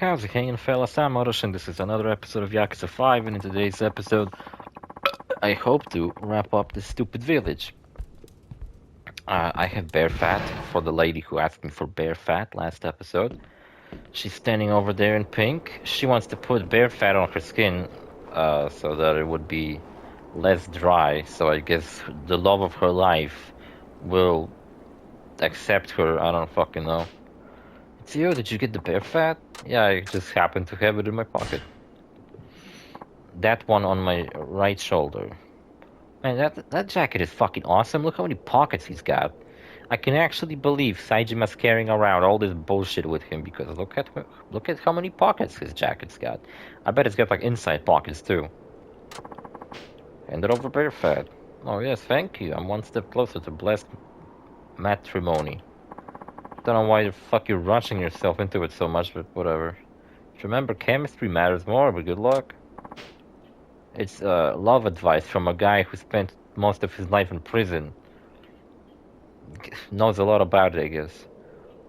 How's it hanging, fellas? I'm OrosZ, and this is another episode of YAKUZA 5, and in today's episode, I hope to wrap up this stupid village. I have bear fat for the lady who asked me for bear fat last episode. She's standing over there in pink. She wants to put bear fat on her skin so that it would be less dry, so I guess the love of her life will accept her. I don't fucking know. It's you, did you get the bear fat? Yeah, I just happened to have it in my pocket. That one on my right shoulder. Man, that jacket is fucking awesome. Look how many pockets he's got. I can actually believe Saijima's carrying around all this bullshit with him because look at how many pockets his jacket's got. I bet it's got like inside pockets too. Hand it over, bear fat. Oh yes, thank you. I'm one step closer to blessed matrimony. Don't know why the fuck you're rushing yourself into it so much, but whatever. Remember, chemistry matters more, but good luck. It's love advice from a guy who spent most of his life in prison. Knows a lot about it, I guess.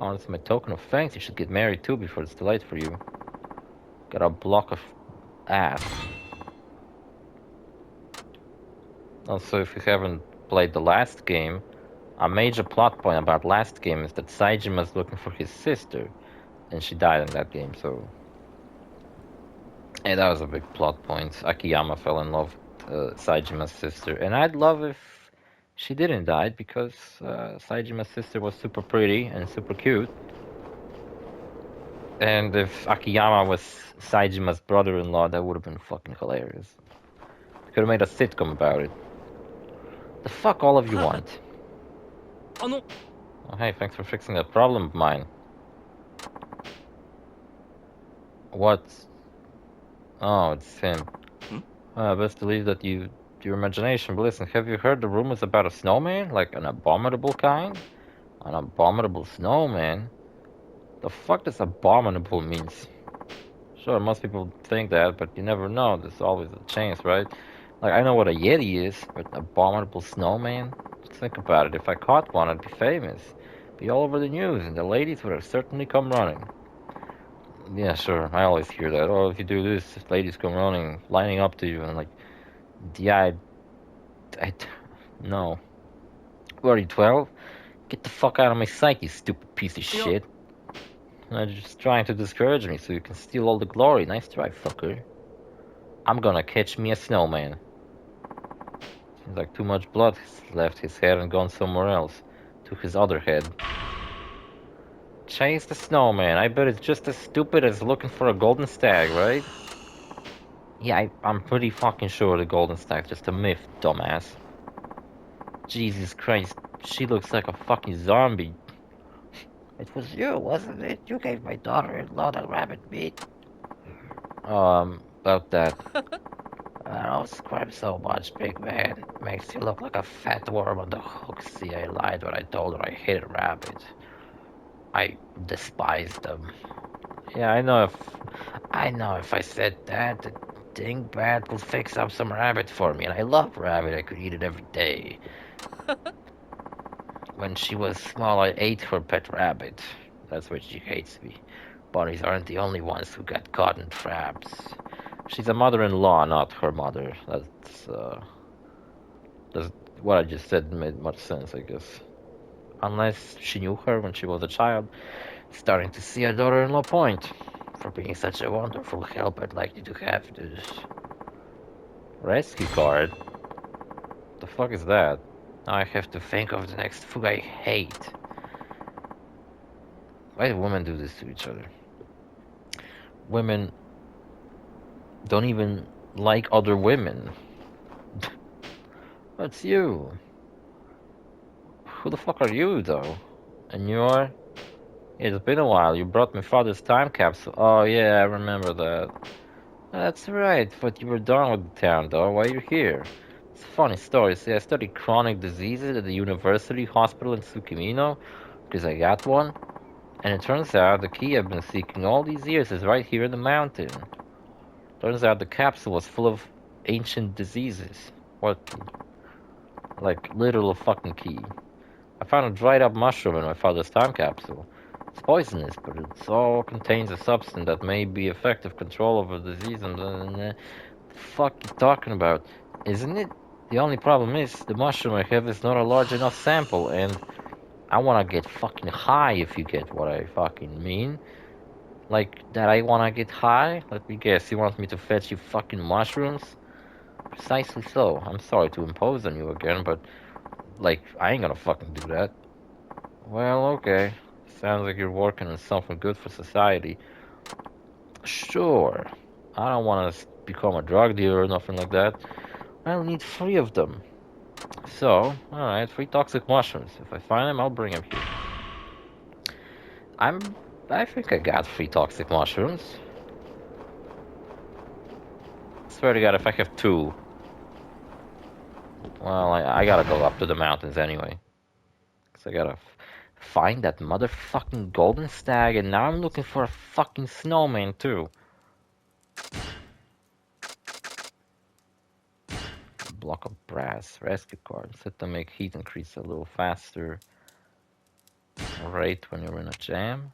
Oh, it's my token of thanks. You should get married too before it's too late for you. Got a block of ass. Also, if you haven't played the last game, a major plot point about last game is that Saijima's looking for his sister, and she died in that game, so... Yeah, that was a big plot point. Akiyama fell in love with Saijima's sister, and I'd love if she didn't die, because Saijima's sister was super pretty and super cute. And if Akiyama was Saijima's brother-in-law, that would have been fucking hilarious. Could have made a sitcom about it. The fuck all of you want? Oh, hey, thanks for fixing that problem of mine. What? Oh, it's him. Best to leave that to your imagination. But listen, have you heard the rumors about a snowman? Like an abominable kind? An abominable snowman? The fuck does abominable means? Sure, most people think that, but you never know. There's always a chance, right? Like, I know what a yeti is, but abominable snowman? Just think about it. If I caught one, I'd be famous. Be all over the news, and the ladies would have certainly come running. Yeah, sure. I always hear that. Oh, if you do this, ladies come running, lining up to you, and I'm like, yeah, no. What are you, 12? Get the fuck out of my sight, you stupid piece of shit. You're just trying to discourage me so you can steal all the glory. Nice try, fucker. I'm gonna catch me a snowman. Seems like too much blood has left his head and gone somewhere else. To his other head. Chase the snowman. I bet it's just as stupid as looking for a golden stag, right? Yeah, I'm pretty fucking sure the golden stag's just a myth, dumbass. Jesus Christ, she looks like a fucking zombie. It was you, wasn't it? You gave my daughter-in-law the rabbit meat. About that. I don't squirm so much, big man. It makes you look like a fat worm on the hook. See, I lied when I told her I hated rabbits. I despise them. Yeah, I know if I said that, the dingbat will fix up some rabbit for me, and I love rabbit. I could eat it every day. When she was small, I ate her pet rabbit. That's why she hates me. Bunnies aren't the only ones who got caught in traps. She's a mother-in-law, not her mother. That's what I just said made much sense, I guess. Unless she knew her when she was a child. Starting to see a daughter-in-law point. For being such a wonderful help, I'd like you to have this. Rescue card? The fuck is that? Now I have to think of the next food I hate. Why do women do this to each other? Women don't even like other women. That's you. Who the fuck are you, though? And you're... It's been a while. You brought my father's time capsule. Oh, yeah, I remember that. That's right, but you were done with the town, though. Why are you here? It's a funny story. See, I studied chronic diseases at the university hospital in Tsukimino, because I got one. And it turns out the key I've been seeking all these years is right here in the mountain. Turns out the capsule was full of ancient diseases. What key? Like, literal fucking key. I found a dried up mushroom in my father's time capsule. It's poisonous, but it all contains a substance that may be effective control over disease and the fuck you talking about? Isn't it? The only problem is the mushroom I have is not a large enough sample, and I wanna get fucking high if you get what I fucking mean. Like that I wanna get high? Let me guess, you want me to fetch you fucking mushrooms? Precisely so. I'm sorry to impose on you again, but like I ain't gonna fucking do that. Well, okay. Sounds like you're working on something good for society. Sure. I don't want to become a drug dealer or nothing like that. I'll need 3 of them. So, alright, 3 toxic mushrooms. If I find them, I'll bring them here. I'm... I think I got 3 toxic mushrooms. Swear to God, if I have 2... Well, I gotta go up to the mountains anyway. Cause I gotta find that motherfucking golden stag, and now I'm looking for a fucking snowman too. Block of brass, rescue card, set to make heat increase a little faster. Rate when you're in a jam.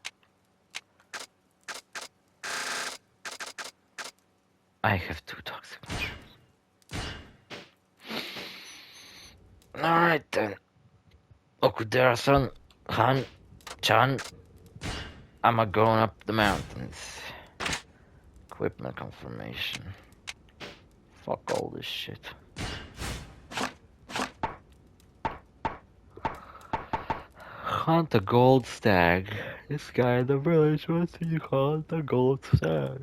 I have 2 toxic mushrooms. Alright then. Okudera-san, Han-chan, I'm a going up the mountains. Equipment confirmation. Fuck all this shit. Hunt a gold stag. This guy in the village wants to hunt a gold stag.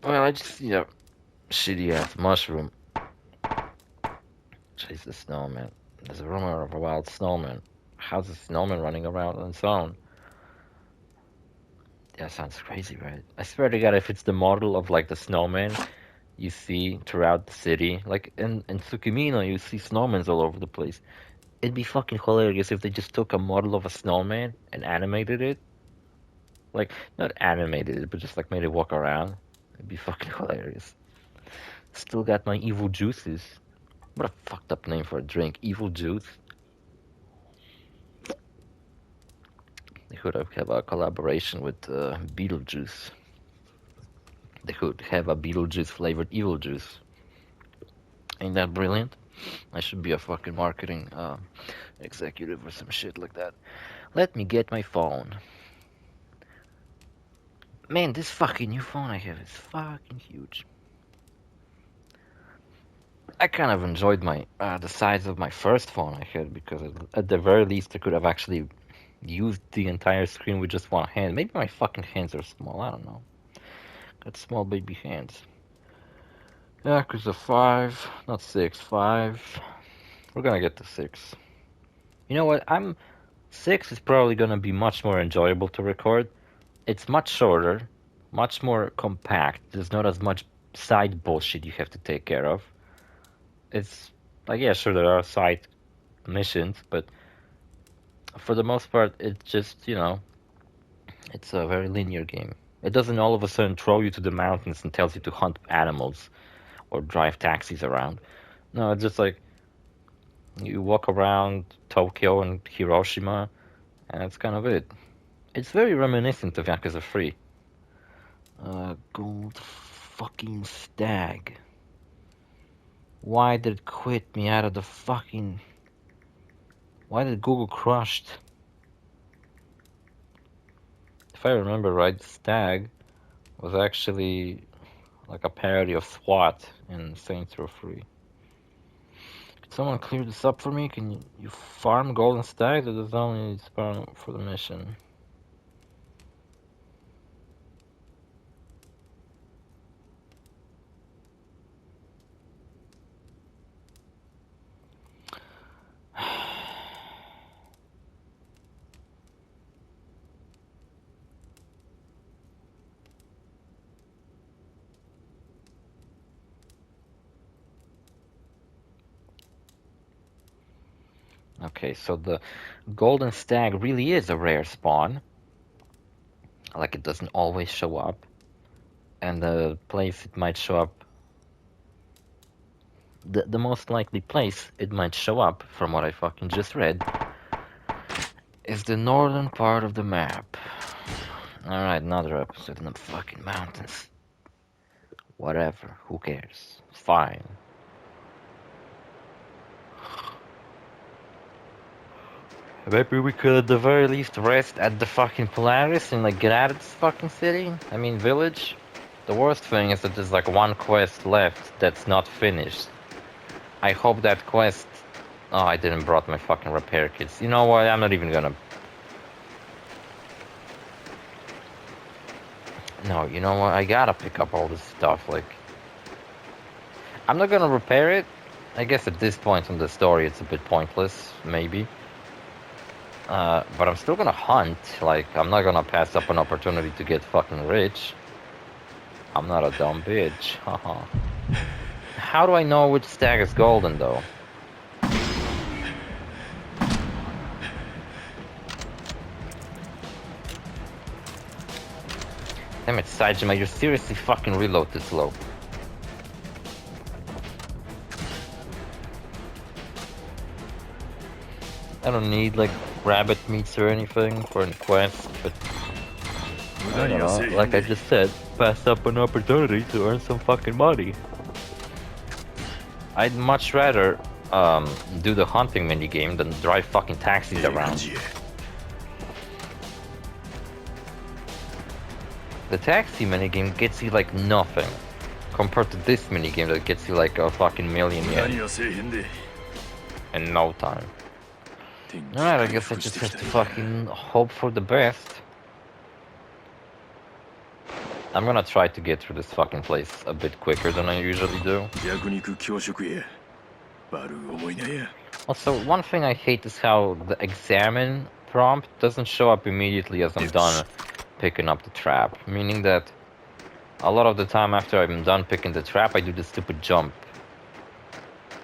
Well, I just need a shitty ass mushroom. Chase the snowman. There's a rumor of a wild snowman. How's a snowman running around on its own? That sounds crazy, right? I swear to God, if it's the model of like the snowman you see throughout the city, like in Tsukimino, you see snowmen all over the place. It'd be fucking hilarious if they just took a model of a snowman and animated it. Like, not animated it, but just like made it walk around. It'd be fucking hilarious. Still got my evil juices. What a fucked up name for a drink. Evil juice. They could have a collaboration with Beetlejuice. They could have a Beetlejuice flavored evil juice. Ain't that brilliant? I should be a fucking marketing executive or some shit like that. Let me get my phone. Man, this fucking new phone I have is fucking huge. I kind of enjoyed my the size of my first phone I had because at the very least I could have actually used the entire screen with just one hand. Maybe my fucking hands are small. I don't know. Got small baby hands. YAKUZA 5, not 6, 5. We're gonna get to 6. You know what? 6 is probably gonna be much more enjoyable to record. It's much shorter, much more compact. There's not as much side bullshit you have to take care of. It's like, yeah, sure, there are side missions, but for the most part, it's just, it's a very linear game. It doesn't all of a sudden throw you to the mountains and tells you to hunt animals or drive taxis around. No, it's just like you walk around Tokyo and Hiroshima, and that's kind of it. It's very reminiscent of Yakuza 3. Gold fucking stag. Why did it quit me out of the fucking... Why did Google crushed? If I remember right, Stag was actually like a parody of SWAT in Saints Row 3. Could someone clear this up for me? Can you farm golden stags, or does it only spawn for the mission? Okay, so the golden stag really is a rare spawn. Like, it doesn't always show up. And the place it might show up, the most likely place it might show up, from what I fucking just read, is the northern part of the map. Alright, another episode in the fucking mountains. Whatever, who cares? Fine. Maybe we could at the very least rest at the fucking Polaris and like get out of this fucking city? I mean village? The worst thing is that there's like one quest left that's not finished. I hope that quest... Oh, I didn't brought my fucking repair kits. You know what, I'm not even gonna... No, you know what, I gotta pick up all this stuff, like... I'm not gonna repair it. I guess at this point in the story it's a bit pointless, maybe. But I'm still gonna hunt, like, I'm not gonna pass up an opportunity to get fucking rich. I'm not a dumb bitch, haha. How do I know which stag is golden, though? Damn it, Saejima, you're seriously fucking reload this slow. I don't need, like, rabbit meats or anything for a quest, but... I don't know, like I just said, pass up an opportunity to earn some fucking money. I'd much rather do the hunting minigame than drive fucking taxis around. The taxi minigame gets you like nothing compared to this minigame that gets you like a fucking million yen in no time. Alright, I guess I just have to fucking hope for the best. I'm gonna try to get through this fucking place a bit quicker than I usually do. Also, one thing I hate is how the examine prompt doesn't show up immediately as I'm done picking up the trap. Meaning that a lot of the time after I'm done picking the trap, I do this stupid jump.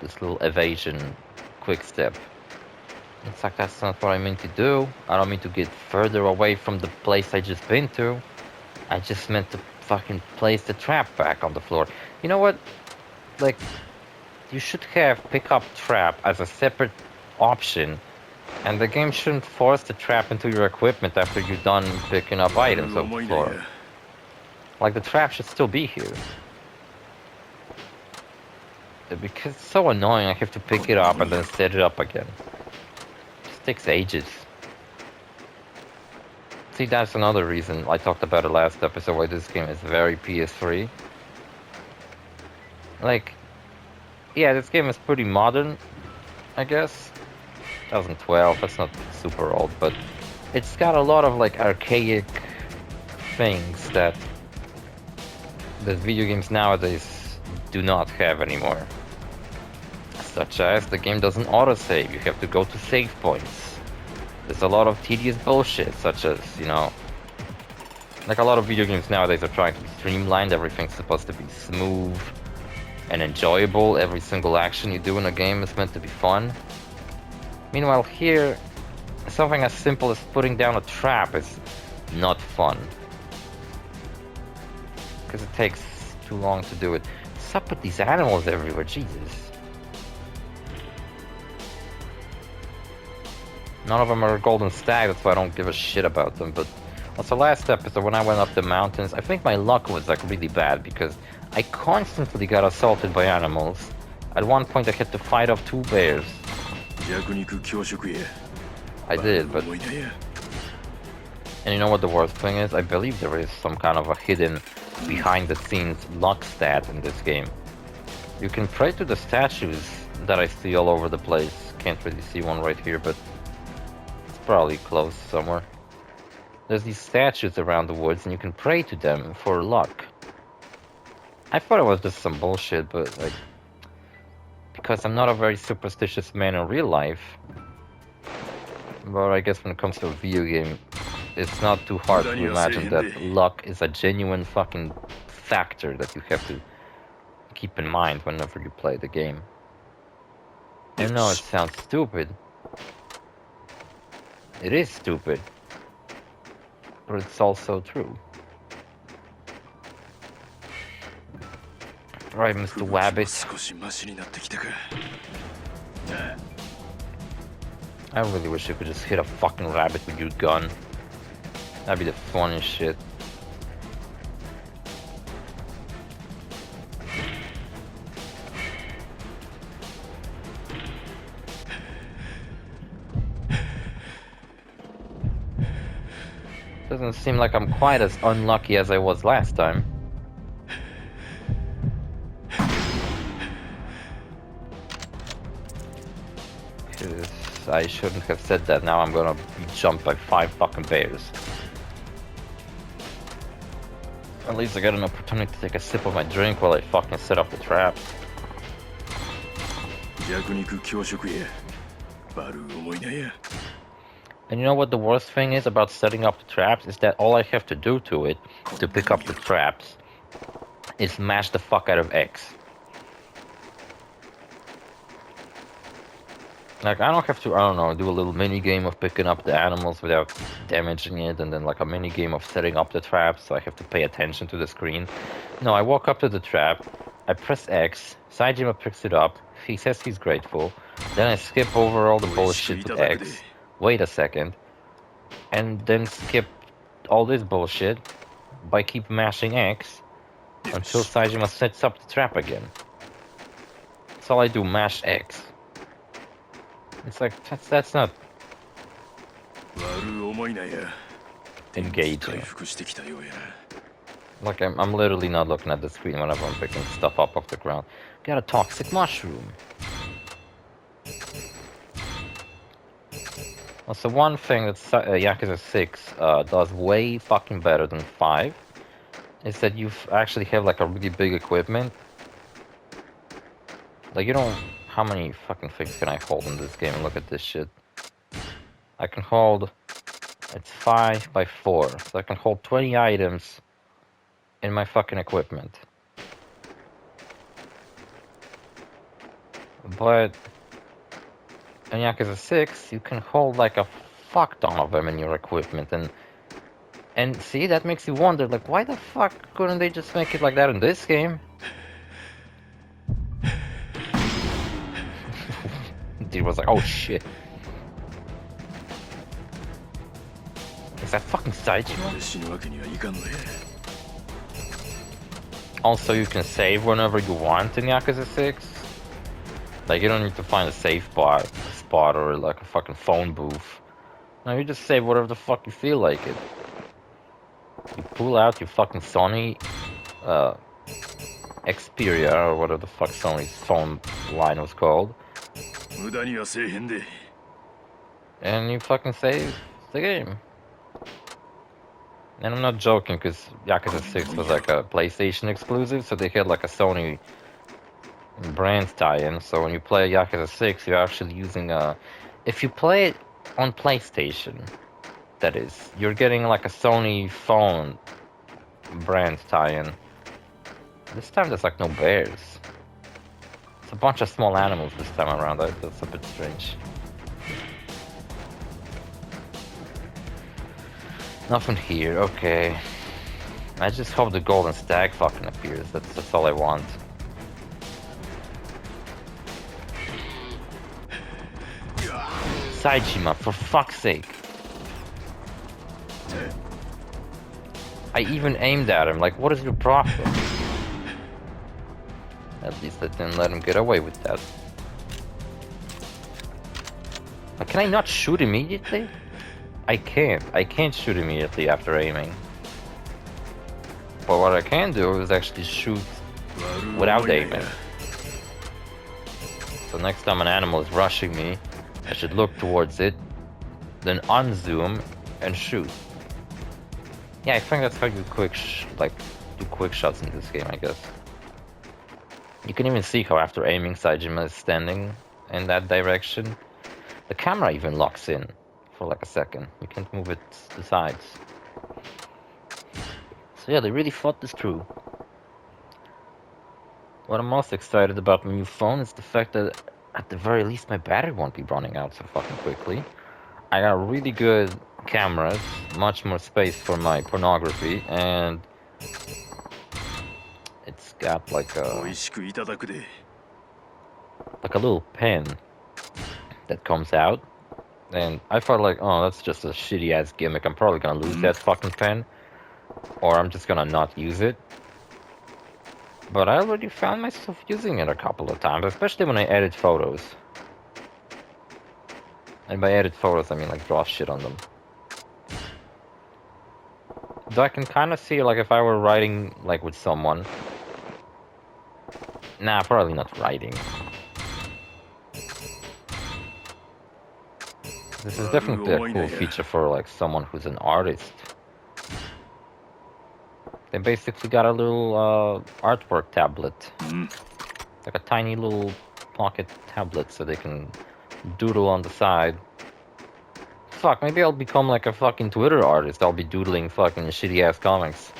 This little evasion quick step. It's like that's not what I meant to do. I don't mean to get further away from the place I just been to. I just meant to fucking place the trap back on the floor. You know what? Like, you should have pick up trap as a separate option, and the game shouldn't force the trap into your equipment after you're done picking up items on the floor. Like, the trap should still be here. Because it's so annoying, I have to pick it up and then set it up again. It just takes ages. See, that's another reason I talked about it last episode why this game is very PS3. Like, yeah, this game is pretty modern, I guess. 2012, that's not super old, but it's got a lot of like archaic things that the video games nowadays do not have anymore. Such as the game doesn't autosave, you have to go to save points. There's a lot of tedious bullshit, such as, you know, like a lot of video games nowadays are trying to be streamlined, everything's supposed to be smooth and enjoyable, every single action you do in a game is meant to be fun. Meanwhile here, something as simple as putting down a trap is not fun. Because it takes too long to do it. What's up with these animals everywhere, Jesus. None of them are a golden stag, that's why I don't give a shit about them, but... Also, last episode, when I went up the mountains, I think my luck was, like, really bad, because I constantly got assaulted by animals. At one point, I had to fight off 2 bears. I did, but... And you know what the worst thing is? I believe there is some kind of a hidden, behind-the-scenes luck stat in this game. You can pray to the statues that I see all over the place. Can't really see one right here, but... probably close somewhere. There's these statues around the woods and you can pray to them for luck. I thought it was just some bullshit, but like... because I'm not a very superstitious man in real life. But I guess when it comes to a video game, it's not too hard to imagine that luck is a genuine fucking factor that you have to keep in mind whenever you play the game. I know it sounds stupid. It is stupid, but it's also true. Right, Mr. Wabbit. I really wish you could just hit a fucking rabbit with your gun. That'd be the funniest shit. Doesn't seem like I'm quite as unlucky as I was last time. I shouldn't have said that. Now I'm gonna be jumped by 5 fucking bears. At least I got an opportunity to take a sip of my drink while I fucking set up the trap. And you know what the worst thing is about setting up the traps? Is that all I have to do to it, to pick up the traps, is mash the fuck out of X. Like, I don't have to, I don't know, do a little mini game of picking up the animals without damaging it, and then like a mini game of setting up the trap, so I have to pay attention to the screen. No, I walk up to the trap, I press X, Saejima picks it up, he says he's grateful, then I skip over all the bullshit with X, wait a second, and then skip all this bullshit by keep mashing X until Saejima sets up the trap again. That's all I do, mash X. It's like, that's not engaging. Like, I'm literally not looking at the screen whenever I'm picking stuff up off the ground. Got a toxic mushroom. Also, one thing that Yakuza 6 does way fucking better than 5 is that you actually have like a really big equipment. Like, you don't... How many fucking things can I hold in this game? Look at this shit. I can hold... It's 5 by 4. So I can hold 20 items in my fucking equipment. But... in Yakuza 6, you can hold like a fuck ton of them in your equipment. And see, that makes you wonder, like, why the fuck couldn't they just make it like that in this game? Dude was like, oh shit. Is that fucking Saejima? Also, you can save whenever you want in Yakuza 6. Like, you don't need to find a safe spot or like a fucking phone booth. No, you just save whatever the fuck you feel like it. You pull out your fucking Sony Xperia, or whatever the fuck Sony's phone line was called. And you fucking save the game. And I'm not joking, because Yakuza 6 was like a PlayStation exclusive, so they had like a Sony brand tie-in. So when you play Yakuza 6, you're actually using a... If you play it on PlayStation, that is, you're getting like a Sony phone brand tie-in. This time there's like no bears. It's a bunch of small animals this time around. That's a bit strange. Nothing here, okay. I just hope the golden stag fucking appears. That's all I want. Saejima, for fuck's sake. I even aimed at him, like, what is your problem? At least I didn't let him get away with that. Like, can I not shoot immediately? I can't shoot immediately after aiming. But what I can do is actually shoot without aiming. So next time an animal is rushing me, I should look towards it, then unzoom and shoot. Yeah, I think that's how you do quick shots in this game, I guess. You can even see how after aiming, Saejima is standing in that direction. The camera even locks in for like a second. You can't move it to the sides. So yeah, they really thought this through. What I'm most excited about my new phone is the fact that at the very least my battery won't be running out so fucking quickly. I got really good cameras, much more space for my pornography, and it's got like a little pen that comes out And I felt like, oh, that's just a shitty ass gimmick. I'm probably gonna lose that fucking pen, or I'm just gonna not use it. But I already found myself using it a couple of times, especially when I edit photos. And by edit photos, I mean like draw shit on them. Though I can kind of see, like, if I were writing, like, with someone. Nah, probably not writing. This is definitely a cool feature for, like, someone who's an artist. They basically got a little artwork tablet. Like a tiny little pocket tablet so they can doodle on the side. Fuck, maybe I'll become like a fucking Twitter artist. I'll be doodling fucking shitty ass comics.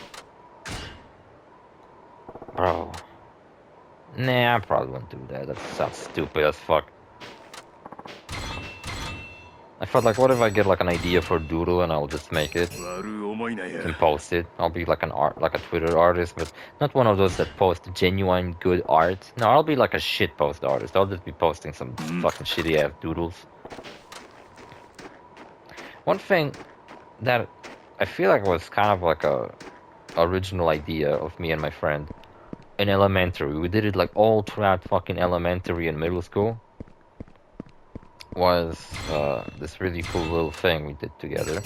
Bro. Nah, I probably won't do that. That sounds stupid as fuck. I felt like, what if I get like an idea for doodle and I'll just make it and post it? I'll be like like a Twitter artist, but not one of those that post genuine good art. No, I'll be like a shit post artist. I'll just be posting some fucking shitty ass doodles. One thing that I feel like was kind of like a original idea of me and my friend in elementary. We did it like all throughout fucking elementary and middle school. Was this really cool little thing we did together.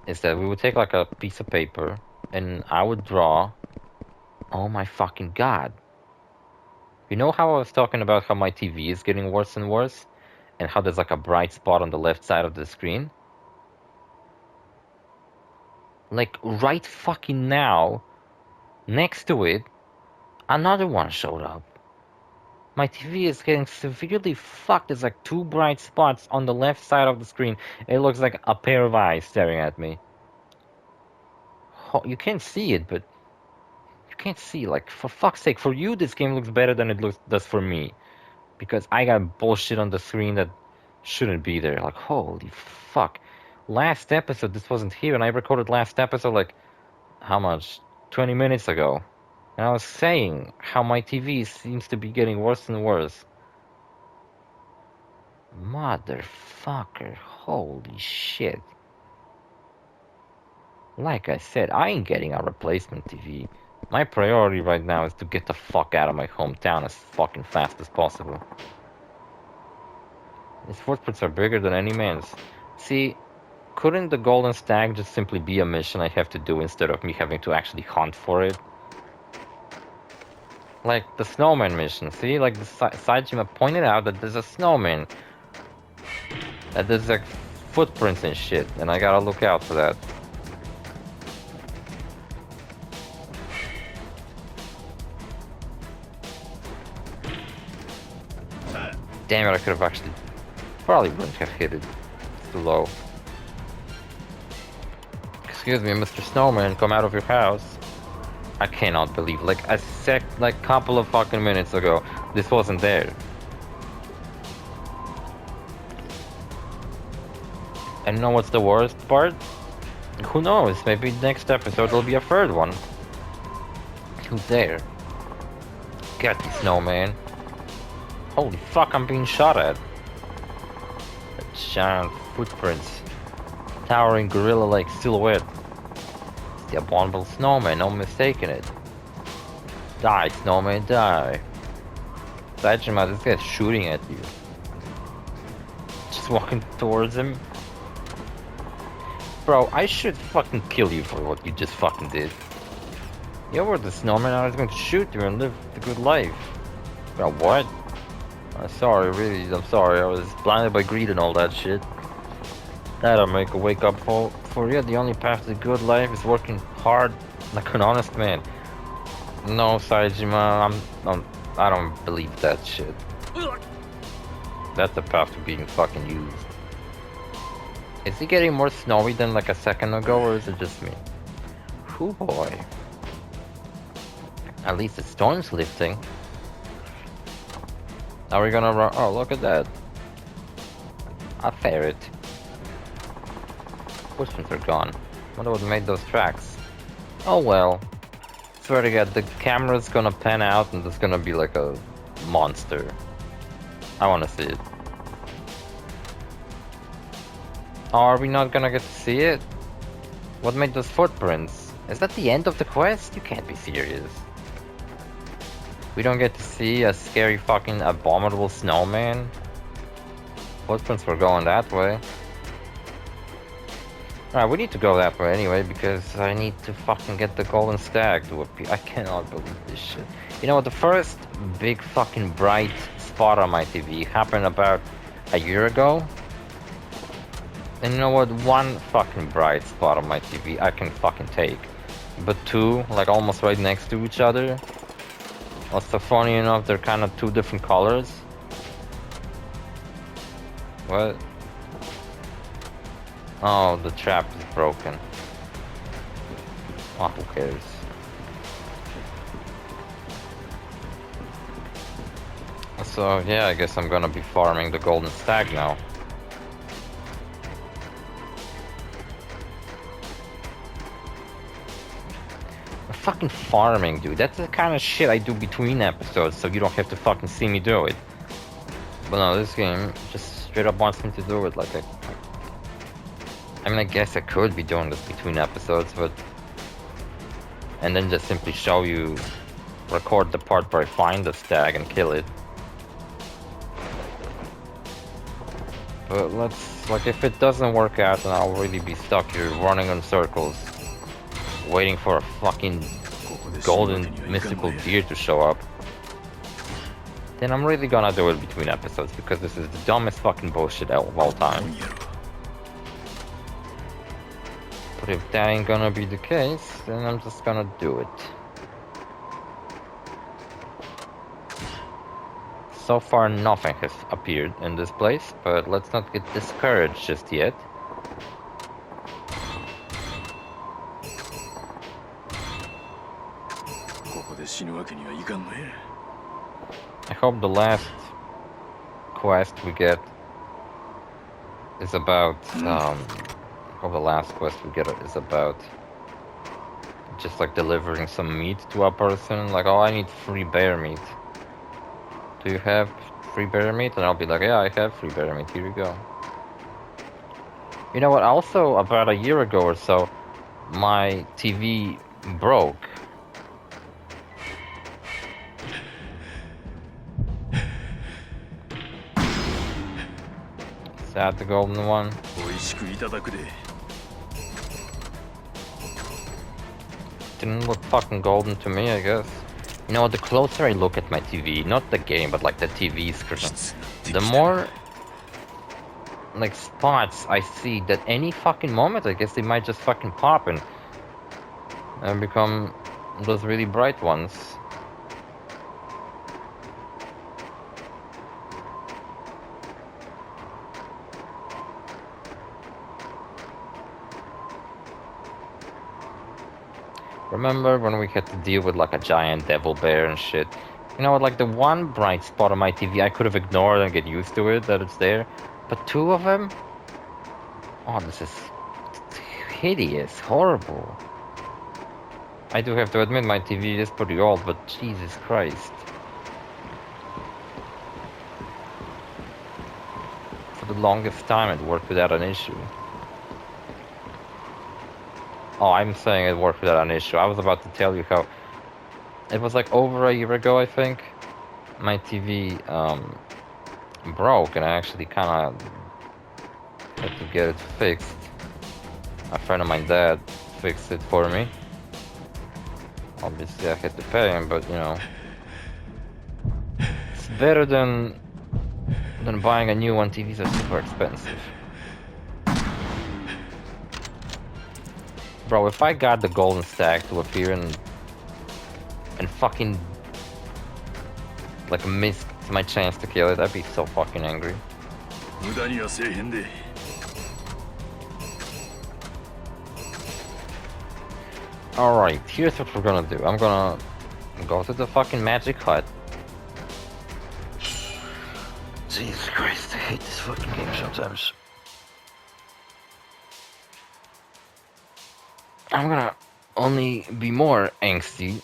Is that we would take like a piece of paper and I would draw. Oh my fucking god. You know how I was talking about how my TV is getting worse and worse? And how there's like a bright spot on the left side of the screen? Like right fucking now, next to it, another one showed up. My TV is getting severely fucked. There's like 2 bright spots on the left side of the screen. It looks like a pair of eyes staring at me. Oh, you can't see it, but you can't see. Like, for fuck's sake, for you this game looks better than it does for me. Because I got bullshit on the screen that shouldn't be there. Like, holy fuck. Last episode, this wasn't here, and I recorded last episode like, how much? 20 minutes ago. And I was saying how my TV seems to be getting worse and worse. Motherfucker, holy shit. Like I said, I ain't getting a replacement TV. My priority right now is to get the fuck out of my hometown as fucking fast as possible. These footprints are bigger than any man's. See, couldn't the golden stag just simply be a mission I have to do instead of me having to actually hunt for it? Like the snowman mission, see? Like the Saejima pointed out that there's a snowman. That there's like footprints and shit, and I gotta look out for that. Damn it, I could have actually... Probably wouldn't have hit it. It's too low. Excuse me, Mr. Snowman, come out of your house. I cannot believe, like a couple of fucking minutes ago, this wasn't there. And you know what's the worst part? Who knows, maybe next episode will be a third one. Who's there? Get me, Snowman. Holy fuck, I'm being shot at. The giant footprints. Towering gorilla-like silhouette. It's the abominable snowman, no mistaking it. Die, Snowman, die. Saejima, this guy's shooting at you. Just walking towards him. Bro, I should fucking kill you for what you just fucking did. You were the snowman, I was going to shoot you and live the good life. Bro, what? I'm sorry, really, I'm sorry. I was blinded by greed and all that shit. That'll make a wake up call for you. The only path to good life is working hard like an honest man. No, Saejima, I don't believe that shit. That's the path to being fucking used. Is it getting more snowy than like a second ago, or is it just me? Hoo boy. At least the storm's lifting. Are we gonna run? Oh, look at that. A ferret. Footprints are gone. Wonder what made those tracks. Oh well. Swear to God, the camera's gonna pan out and there's gonna be like a monster. I wanna see it. Are we not gonna get to see it? What made those footprints? Is that the end of the quest? You can't be serious. We don't get to see a scary fucking abominable snowman? Footprints were going that way. Alright, we need to go that way anyway, because I need to fucking get the golden stag to appear. I cannot believe this shit. You know what, the first big fucking bright spot on my TV happened about a year ago. And you know what, one fucking bright spot on my TV I can fucking take. But two, like almost right next to each other. Also funny enough, they're kind of two different colors. What? Oh, the trap is broken. Oh, who cares? So yeah, I guess I'm gonna be farming the golden stag now. Fucking farming, dude. That's the kind of shit I do between episodes, so you don't have to fucking see me do it. But no, this game just straight up wants me to do it. Like, I mean, I guess I could be doing this between episodes, but and then just simply show you, record the part where I find the stag and kill it. But let's, like, if it doesn't work out, then I'll really be stuck here running in circles, waiting for a fucking golden mystical deer to show up. Then I'm really gonna do it between episodes, because this is the dumbest fucking bullshit of all time. But if that ain't gonna be the case, then I'm just gonna do it. So far nothing has appeared in this place, but let's not get discouraged just yet. I hope the last quest we get is about, I hope the last quest we get is about just like delivering some meat to a person, like, oh, I need free bear meat. Do you have free bear meat? And I'll be like, yeah, I have free bear meat, here you go. You know what, also about a year ago or so, my TV broke. Is that the golden one? Didn't look fucking golden to me, I guess. You know, the closer I look at my TV, not the game, but like the TV screen, the more like spots I see that any fucking moment, I guess they might just fucking pop and become those really bright ones. Remember when we had to deal with like a giant devil bear and shit? You know what, like the one bright spot on my TV I could have ignored and get used to it, that it's there. But two of them? Oh, this is hideous, horrible. I do have to admit my TV is pretty old, but Jesus Christ. For the longest time it worked without an issue. Oh, I'm saying it worked without an issue. I was about to tell you how... It was like over a year ago, I think. My TV broke, and I actually kind of had to get it fixed. A friend of my dad fixed it for me. Obviously, I had to pay him, but you know... It's better than buying a new one. TVs are super expensive. Bro, if I got the golden stag to appear and fucking like missed my chance to kill it, I'd be so fucking angry. Alright, here's what we're gonna do. I'm gonna go to the fucking magic hut. Jesus Christ, I hate this fucking game sometimes. I'm gonna only be more angsty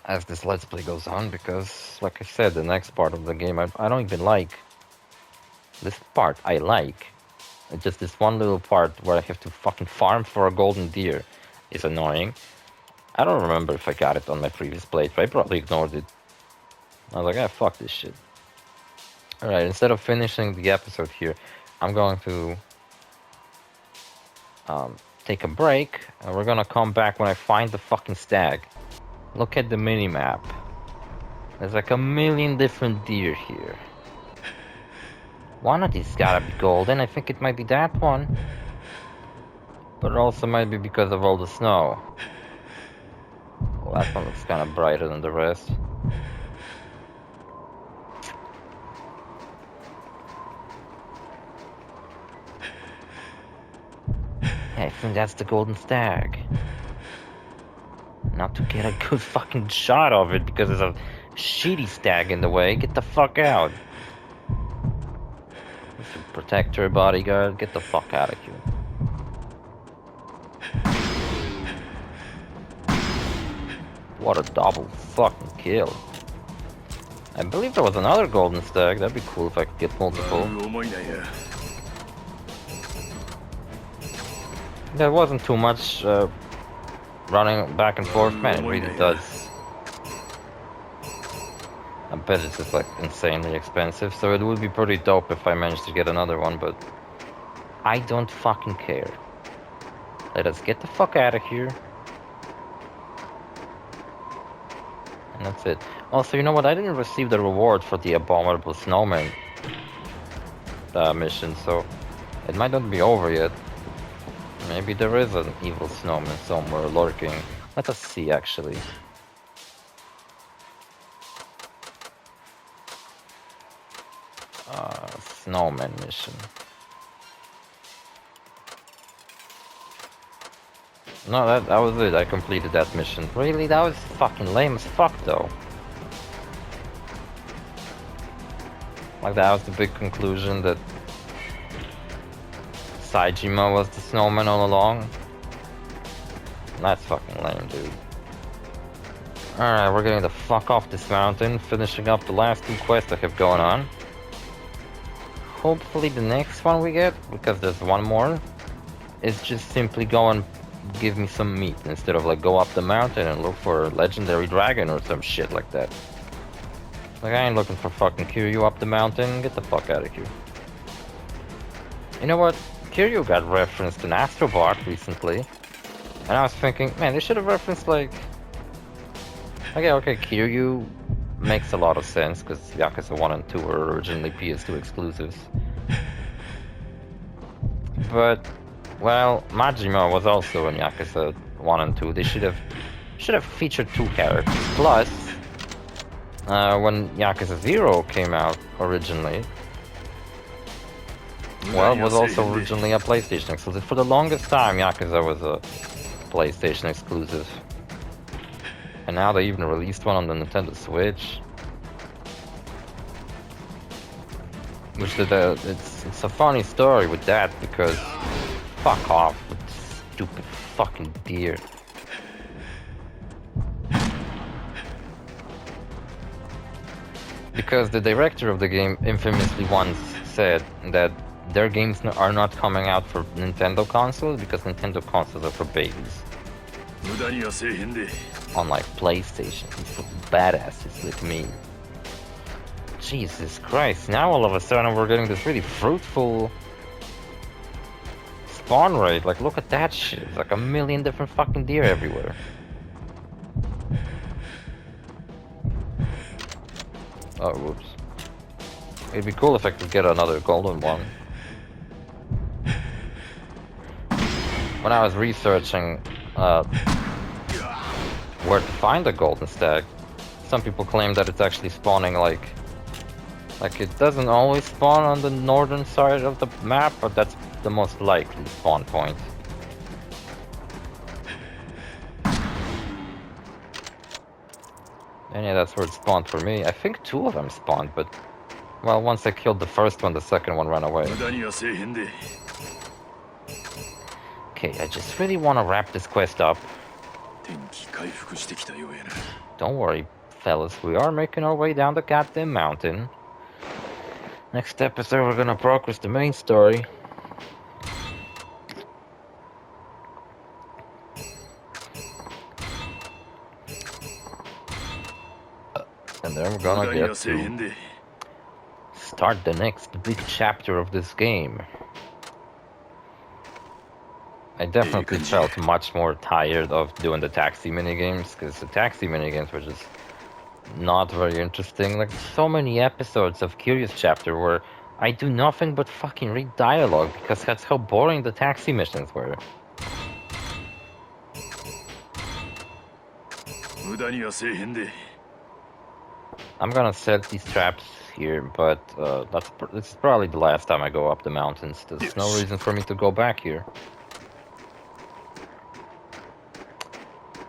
as this Let's Play goes on, because, like I said, the next part of the game I don't even like. This part I like. It's just this one little part where I have to fucking farm for a golden deer is annoying. I don't remember if I got it on my previous playthrough. I probably ignored it. I was like, ah, fuck this shit. Alright, instead of finishing the episode here, I'm going to take a break, and we're gonna come back when I find the fucking stag. Look at the mini-map. There's like a million different deer here. One of these gotta be golden. I think it might be that one. But it also might be because of all the snow. Well, that one looks kind of brighter than the rest. I think that's the golden stag. Not to get a good fucking shot of it because there's a shitty stag in the way. Get the fuck out. Protector, bodyguard, get the fuck out of here. What a double fucking kill. I believe there was another golden stag. That'd be cool if I could get multiple. There wasn't too much running back and forth. Man, it really does. I bet it's just like insanely expensive, so it would be pretty dope if I managed to get another one, but I don't fucking care. Let us get the fuck out of here. And that's it. Also, you know what? I didn't receive the reward for the abominable snowman mission, so it might not be over yet. Maybe there is an evil snowman somewhere lurking. Let us see, actually. Snowman mission. No, that was it. I completed that mission. Really? That was fucking lame as fuck, though. Like, that was the big conclusion that Saejima was the snowman all along. That's fucking lame, dude. Alright, we're getting the fuck off this mountain, finishing up the last two quests I have going on. Hopefully the next one we get, because there's one more, is just simply go and give me some meat, instead of like go up the mountain and look for a legendary dragon or some shit like that. Like, I ain't looking for fucking Kiryu up the mountain. Get the fuck out of here. You know what? Kiryu got referenced in Astrobot recently. And I was thinking, man, they should have referenced like... Okay, Kiryu makes a lot of sense, because Yakuza 1 and 2 were originally PS2 exclusives. But, well, Majima was also in Yakuza 1 and 2. They should have featured two characters. Plus, when Yakuza 0 came out originally, well, it was also originally a PlayStation exclusive. For the longest time, Yakuza was a PlayStation exclusive. And now they even released one on the Nintendo Switch. Which it's a funny story with that, because fuck off with this stupid fucking deer. Because the director of the game infamously once said that their games are not coming out for Nintendo consoles because Nintendo consoles are for babies. Unlike PlayStation, it's for badasses like me. Jesus Christ, now all of a sudden we're getting this really fruitful spawn rate. Like, look at that shit. It's like a million different fucking deer everywhere. Oh, whoops. It'd be cool if I could get another golden one. When I was researching where to find a golden stag, some people claim that it's actually spawning like it doesn't always spawn on the northern side of the map, but that's the most likely spawn point. And yeah, that's where it spawned for me. I think two of them spawned, but well, once I killed the first one, the second one ran away. Okay, I just really want to wrap this quest up. Don't worry, fellas, we are making our way down the goddamn mountain. Next episode, we're gonna progress the main story. And then we're gonna get to start the next big chapter of this game. I definitely felt much more tired of doing the taxi minigames, because the taxi minigames were just not very interesting. Like, so many episodes of Curious Chapter where I do nothing but fucking read dialogue, because that's how boring the taxi missions were. I'm gonna set these traps here, but this is probably the last time I go up the mountains. There's no reason for me to go back here.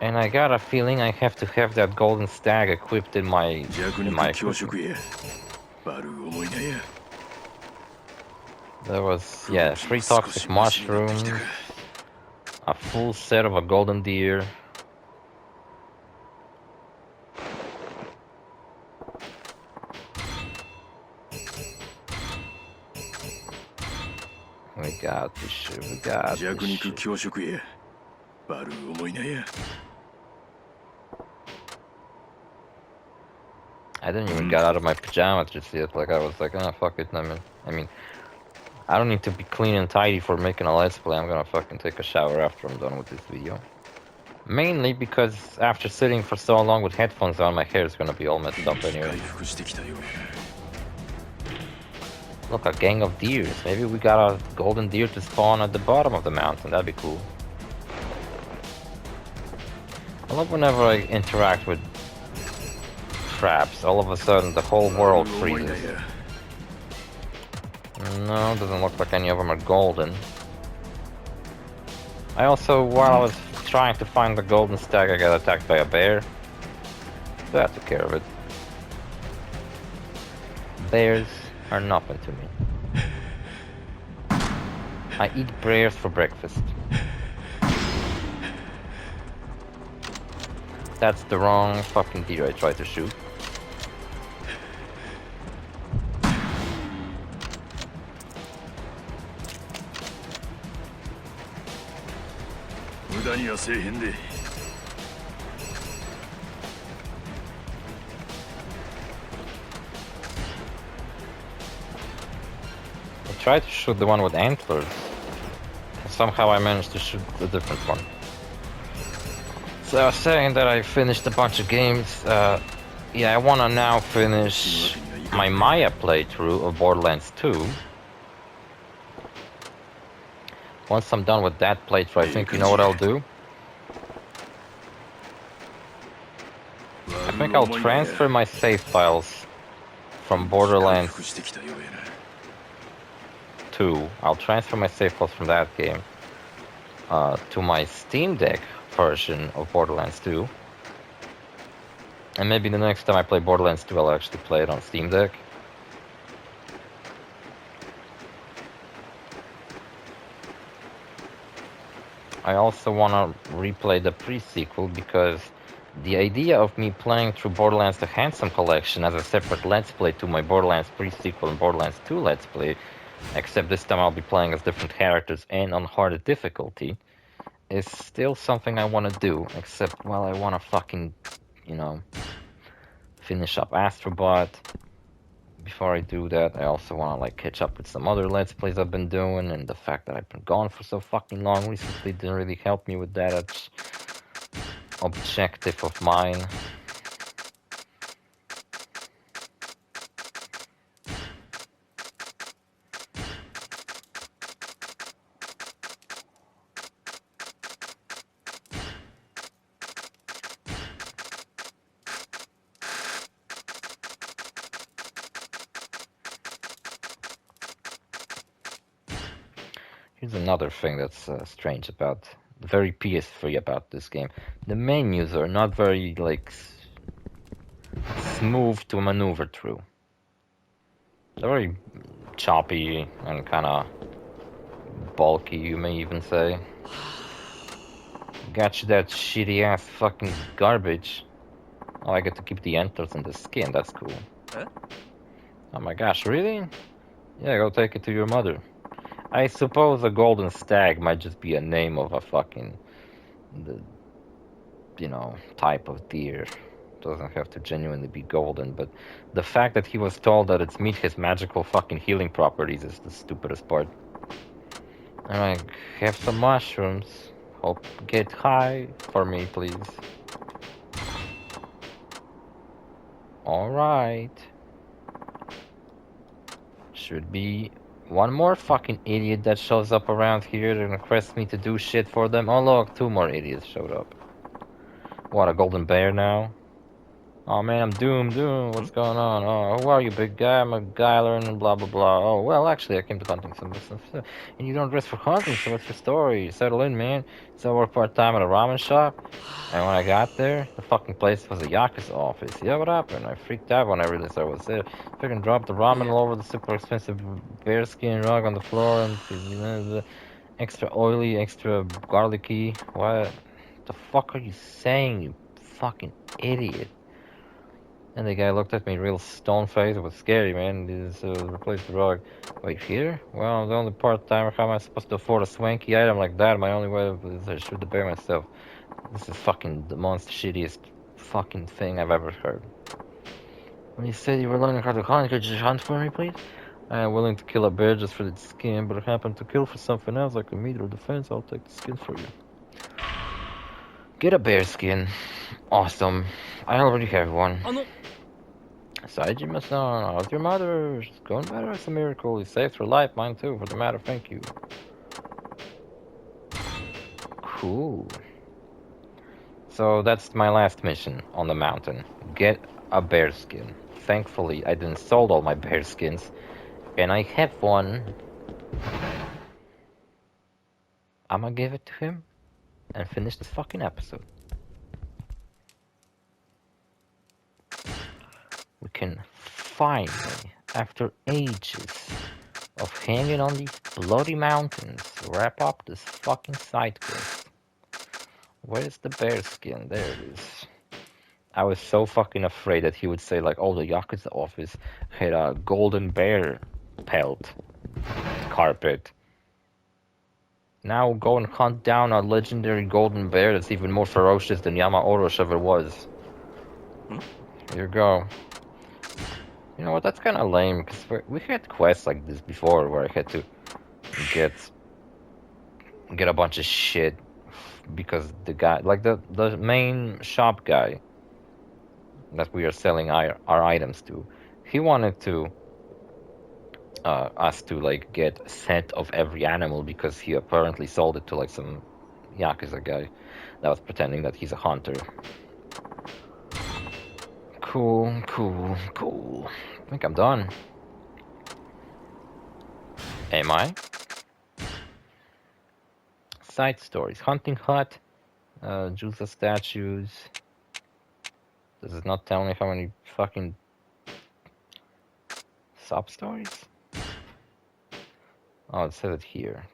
And I got a feeling I have to have that golden stag equipped in my equipment. There was, yeah, 3 toxic mushrooms, a full set of a golden deer. We got this shit, we got this shit. I didn't even get out of my pajamas just yet. Like, I was like, oh, fuck it. I mean, I don't need to be clean and tidy for making a let's play. I'm gonna fucking take a shower after I'm done with this video. Mainly because after sitting for so long with headphones on, my hair is gonna be all messed up anyway. Look, a gang of deers. Maybe we got a golden deer to spawn at the bottom of the mountain. That'd be cool. I love whenever I interact with traps, all of a sudden the whole world freezes. No, doesn't look like any of them are golden. I also, while I was trying to find the golden stag, I got attacked by a bear. So I took care of it. Bears are nothing to me. I eat bears for breakfast. That's the wrong fucking deer I tried to shoot. I tried to shoot the one with antlers. Somehow I managed to shoot a different one. So I was saying that I finished a bunch of games. Yeah, I wanna now finish my Maya playthrough of Borderlands 2. Once I'm done with that playthrough, I think you know what I'll do? I think I'll transfer my save files from Borderlands 2. I'll transfer my save files from that game to my Steam Deck version of Borderlands 2. And maybe the next time I play Borderlands 2, I'll actually play it on Steam Deck. I also want to replay the pre-sequel because the idea of me playing through Borderlands the Handsome Collection as a separate Let's Play to my Borderlands pre-sequel and Borderlands 2 Let's Play, except this time I'll be playing as different characters and on harder difficulty, is still something I want to do, except, well, I want to fucking, you know, finish up Astrobot. Before I do that, I also want to, like, catch up with some other Let's Plays I've been doing, and the fact that I've been gone for so fucking long recently didn't really help me with that objective of mine. Here's another thing that's strange about, very PS3 about this game. The menus are not very, like, smooth to maneuver through. They're very choppy and kind of bulky, you may even say. Got you that shitty ass fucking garbage. Oh, I get to keep the antlers and the skin, that's cool. Huh? Oh my gosh, really? Yeah, go take it to your mother. I suppose a golden stag might just be a name of a fucking, you know, type of deer. Doesn't have to genuinely be golden, but the fact that he was told that it's meet his magical fucking healing properties is the stupidest part. I'm like, have some mushrooms. Hope get high for me, please. Alright. Should be one more fucking idiot that shows up around here and requests me to do shit for them. Oh look, 2 more idiots showed up. What, a golden bear now? Oh man, I'm doomed. What's going on? Oh, who are you, big guy? I'm a guy learning blah blah blah. Oh, well, actually, I came to hunting some stuff. And you don't dress for hunting, so what's your story? Settle in, man. So I work part-time at a ramen shop. And when I got there, the fucking place was a YAKUZA office. Yeah, what happened? I freaked out when I realized I was there. Freaking dropped the ramen all over the super expensive bearskin rug on the floor, and you know, the extra oily, extra garlicky. What the fuck are you saying, you fucking idiot? And the guy looked at me real stone-faced. It was scary, man. This replaced the rug. Wait, here? Well, I'm the only part-timer. How am I supposed to afford a swanky item like that? My only way is to shoot the bear myself. This is fucking the most shittiest fucking thing I've ever heard. When you said you were learning how to hunt, could you just hunt for me, please? I am willing to kill a bear just for its skin, but if I happen to kill for something else, like a meat or defense, I'll take the skin for you. Get a bear skin. Awesome. I already have one. Saijima-san, how's your mother? She's going better, it's a miracle. You saved her life, mine too, for the matter, thank you. Cool. So that's my last mission on the mountain. Get a bear skin. Thankfully, I didn't sold all my bear skins, and I have one. I'm gonna give it to him and finish this fucking episode. We can finally, after ages of hanging on these bloody mountains, wrap up this fucking side quest. Where's the bear skin? There it is. I was so fucking afraid that he would say like, oh, the YAKUZA office had a golden bear pelt carpet. Now go and hunt down a legendary golden bear that's even more ferocious than OrosZ ever was. Here you go. You know what, that's kind of lame, because we had quests like this before where I had to get a bunch of shit because the guy, like the main shop guy that we are selling our items to, he wanted to us to like get a set of every animal because he apparently sold it to like some YAKUZA guy that was pretending that he's a hunter. Cool. I think I'm done. Am I? Side stories. Hunting hut. Juza statues. Does it not tell me how many fucking sub-stories? Oh, it says it here.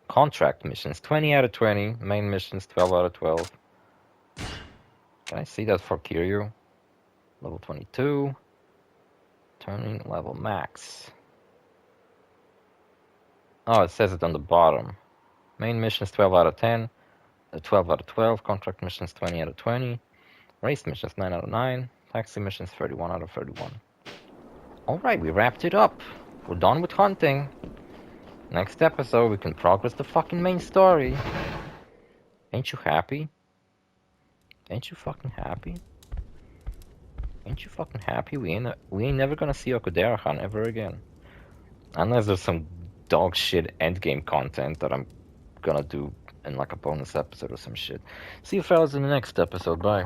Contract missions. 20 out of 20. Main missions. 12 out of 12. Can I see that for Kiryu? Level 22. Turning level max. Oh, it says it on the bottom. Main missions 12 out of 10. 12 out of 12. Contract missions 20 out of 20. Race missions 9 out of 9. Taxi missions 31 out of 31. Alright, we wrapped it up. We're done with hunting. Next episode, we can progress the fucking main story. Ain't you happy? Ain't you fucking happy? Ain't you fucking happy? We ain't never gonna see Okudera-han ever again. Unless there's some dog shit endgame content that I'm gonna do in like a bonus episode or some shit. See you fellas in the next episode, bye.